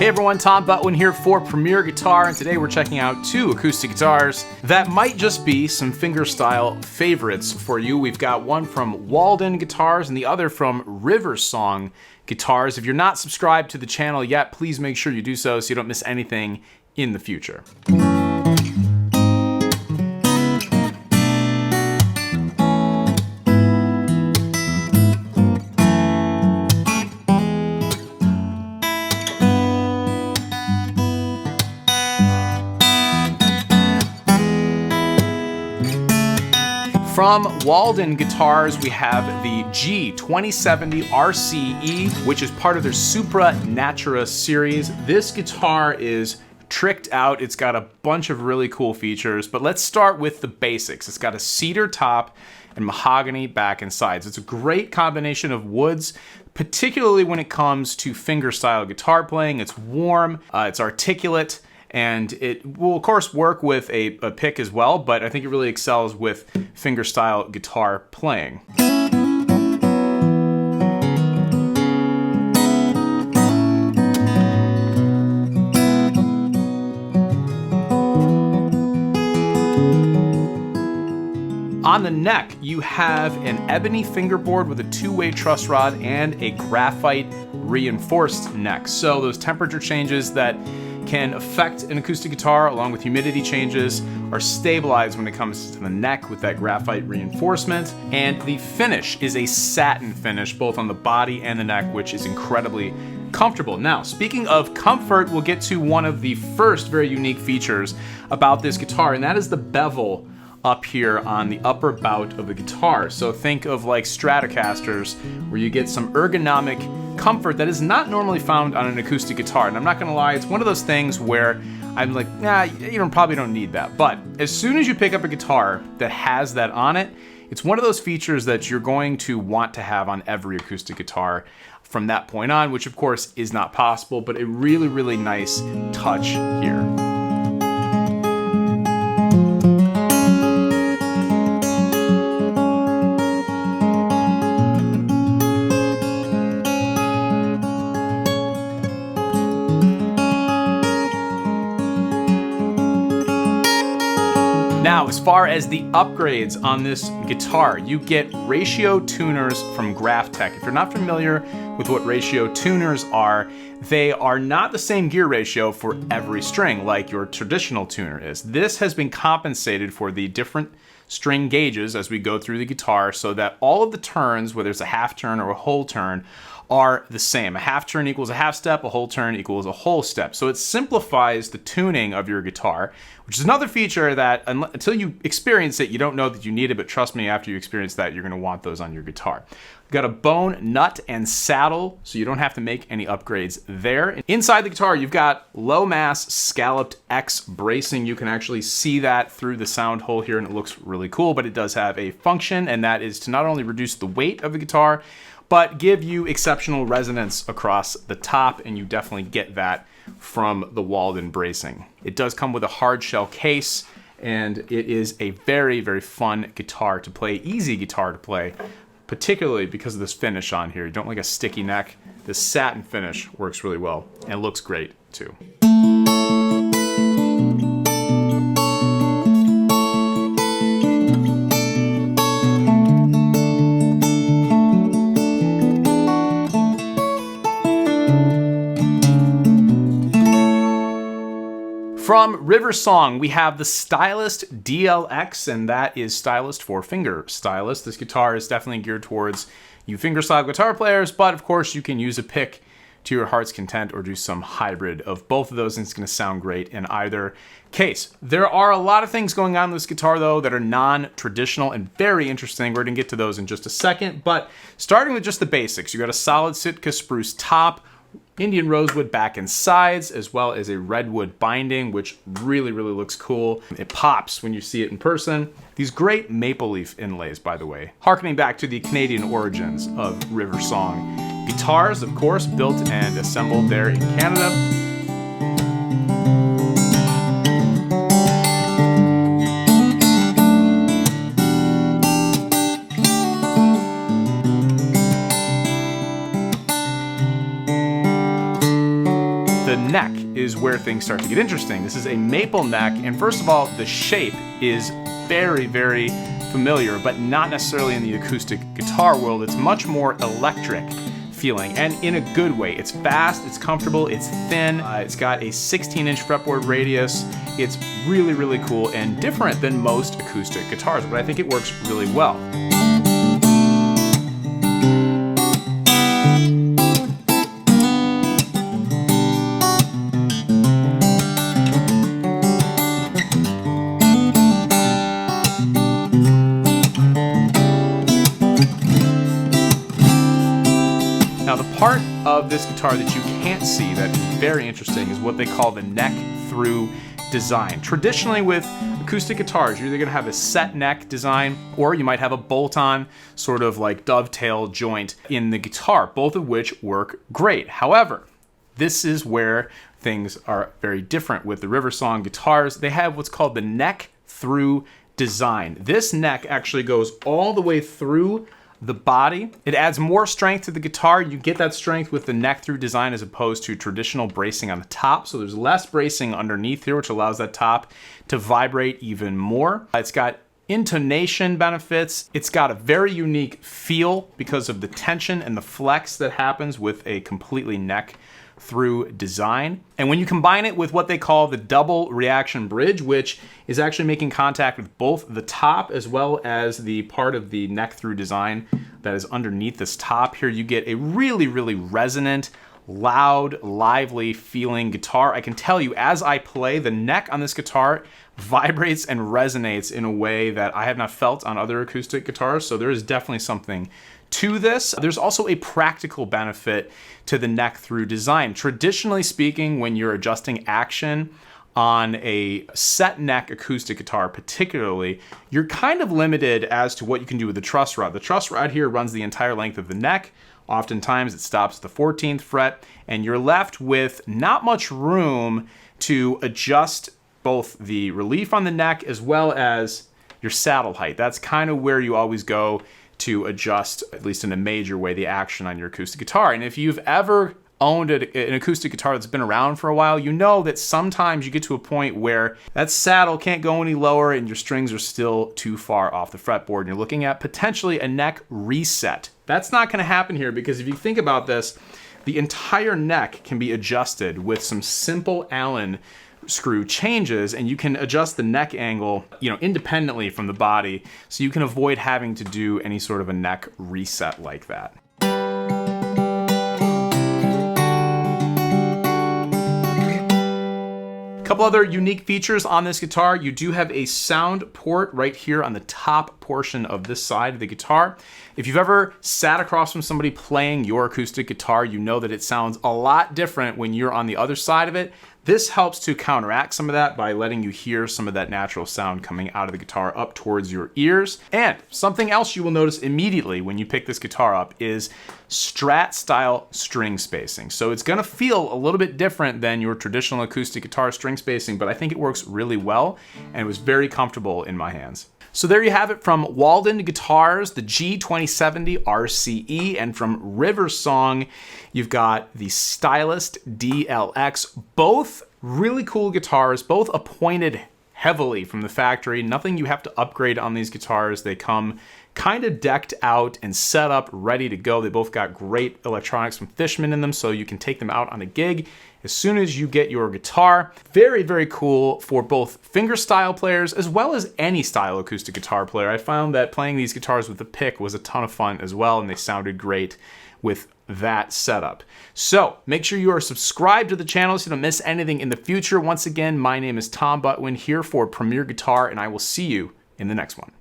Hey everyone, Tom Butwin here for Premier Guitar, and today we're checking out two acoustic guitars that might just be some fingerstyle favorites for you. We've got one from Walden Guitars and the other from Riversong Guitars. If you're not subscribed to the channel yet, please make sure you do so you don't miss anything in the future. From Walden Guitars, we have the G2070RCE, which is part of their Supra Natura series. This guitar is tricked out. It's got a bunch of really cool features, but let's start with the basics. It's got a cedar top and mahogany back and sides. It's a great combination of woods, particularly when it comes to fingerstyle guitar playing. It's warm, it's articulate, and it will of course work with a pick as well, but I think it really excels with fingerstyle guitar playing. On the neck, you have an ebony fingerboard with a two-way truss rod and a graphite reinforced neck. So those temperature changes that can affect an acoustic guitar, along with humidity changes, are stabilized when it comes to the neck with that graphite reinforcement. And the finish is a satin finish, both on the body and the neck, which is incredibly comfortable. Now, speaking of comfort, we'll get to one of the first very unique features about this guitar, and that is the bevel up here on the upper bout of the guitar. So think of like Stratocasters, where you get some ergonomic comfort that is not normally found on an acoustic guitar. And I'm not gonna lie, it's one of those things where I'm like, nah, you probably don't need that. But as soon as you pick up a guitar that has that on it, it's one of those features that you're going to want to have on every acoustic guitar from that point on, which of course is not possible, but a really, really nice touch here. Now, as far as the upgrades on this guitar, you get ratio tuners from Graphtec. If you're not familiar with what ratio tuners are, they are not the same gear ratio for every string like your traditional tuner is. This has been compensated for the different string gauges as we go through the guitar so that all of the turns, whether it's a half turn or a whole turn, are the same. A half turn equals a half step, a whole turn equals a whole step. So it simplifies the tuning of your guitar, which is another feature that until you experience it, you don't know that you need it, but trust me, after you experience that, you're gonna want those on your guitar. You've got a bone nut and saddle, so you don't have to make any upgrades there. Inside the guitar, you've got low mass scalloped X bracing. You can actually see that through the sound hole here, and it looks really cool, but it does have a function, and that is to not only reduce the weight of the guitar, but give you exceptional resonance across the top, and you definitely get that from the Walden bracing. It does come with a hard shell case, and it is a very, very fun guitar to play, easy guitar to play, particularly because of this finish on here. You don't like a sticky neck. This satin finish works really well and looks great too. From Riversong, we have the Stylist DLX, and that is stylist for finger stylist. This guitar is definitely geared towards you fingerstyle guitar players, but of course you can use a pick to your heart's content or do some hybrid of both of those, and it's going to sound great in either case. There are a lot of things going on in this guitar though that are non-traditional and very interesting. We're going to get to those in just a second, but starting with just the basics, you got a solid Sitka spruce top, Indian rosewood back and sides, as well as a redwood binding, which really, really looks cool. It pops when you see it in person. These great maple leaf inlays, by the way, harkening back to the Canadian origins of Riversong guitars, of course, built and assembled there in Canada. neck is where things start to get interesting. This is a maple neck, and first of all, the shape is very, very familiar, but not necessarily in the acoustic guitar world. It's much more electric feeling, and in a good way. It's fast, it's comfortable, it's thin, it's got a 16-inch fretboard radius. It's really, really cool and different than most acoustic guitars, but I think it works really well. Now, the part of this guitar that you can't see that is very interesting is what they call the neck through design. Traditionally with acoustic guitars, you're either gonna have a set neck design or you might have a bolt-on sort of like dovetail joint in the guitar, both of which work great. However, this is where things are very different with the Riversong guitars. They have what's called the neck through design. This neck actually goes all the way through the body. It adds more strength to the guitar. You get that strength with the neck through design as opposed to traditional bracing on the top. So there's less bracing underneath here, which allows that top to vibrate even more. It's got intonation benefits. It's got a very unique feel because of the tension and the flex that happens with a completely neck through design. And when you combine it with what they call the double reaction bridge, which is actually making contact with both the top as well as the part of the neck through design that is underneath this top here, you get a really, really resonant, loud, lively feeling guitar. I can tell you as I play, the neck on this guitar vibrates and resonates in a way that I have not felt on other acoustic guitars. So there is definitely something to this. There's also a practical benefit to the neck through design. Traditionally speaking, when you're adjusting action on a set neck acoustic guitar particularly, you're kind of limited as to what you can do with the truss rod. The truss rod here runs the entire length of the neck. Oftentimes it stops at the 14th fret, and you're left with not much room to adjust both the relief on the neck as well as your saddle height. That's kind of where you always go to adjust, at least in a major way, the action on your acoustic guitar. And if you've ever owned an acoustic guitar that's been around for a while, you know that sometimes you get to a point where that saddle can't go any lower and your strings are still too far off the fretboard, and you're looking at potentially a neck reset. That's not gonna happen here, because if you think about this, the entire neck can be adjusted with some simple Allen screw changes, and you can adjust the neck angle, independently from the body, so you can avoid having to do any sort of a neck reset like that. Couple other unique features on this guitar. You do have a sound port right here on the top portion of this side of the guitar. If you've ever sat across from somebody playing your acoustic guitar, you know that it sounds a lot different when you're on the other side of it. This helps to counteract some of that by letting you hear some of that natural sound coming out of the guitar up towards your ears. And something else you will notice immediately when you pick this guitar up is Strat style string spacing. So it's gonna feel a little bit different than your traditional acoustic guitar string spacing, but I think it works really well, and it was very comfortable in my hands. So there you have it from Walden Guitars, the G2070RCE, and from Riversong, you've got the Stylist DLX. Both really cool guitars, both appointed heavily from the factory. Nothing you have to upgrade on these guitars. They come kind of decked out and set up, ready to go. They both got great electronics from Fishman in them, so you can take them out on a gig as soon as you get your guitar. Very, very cool for both fingerstyle players as well as any style acoustic guitar player. I found that playing these guitars with the pick was a ton of fun as well, and they sounded great with that setup. So make sure you are subscribed to the channel so you don't miss anything in the future. Once again, my name is Tom Butwin here for Premier Guitar, and I will see you in the next one.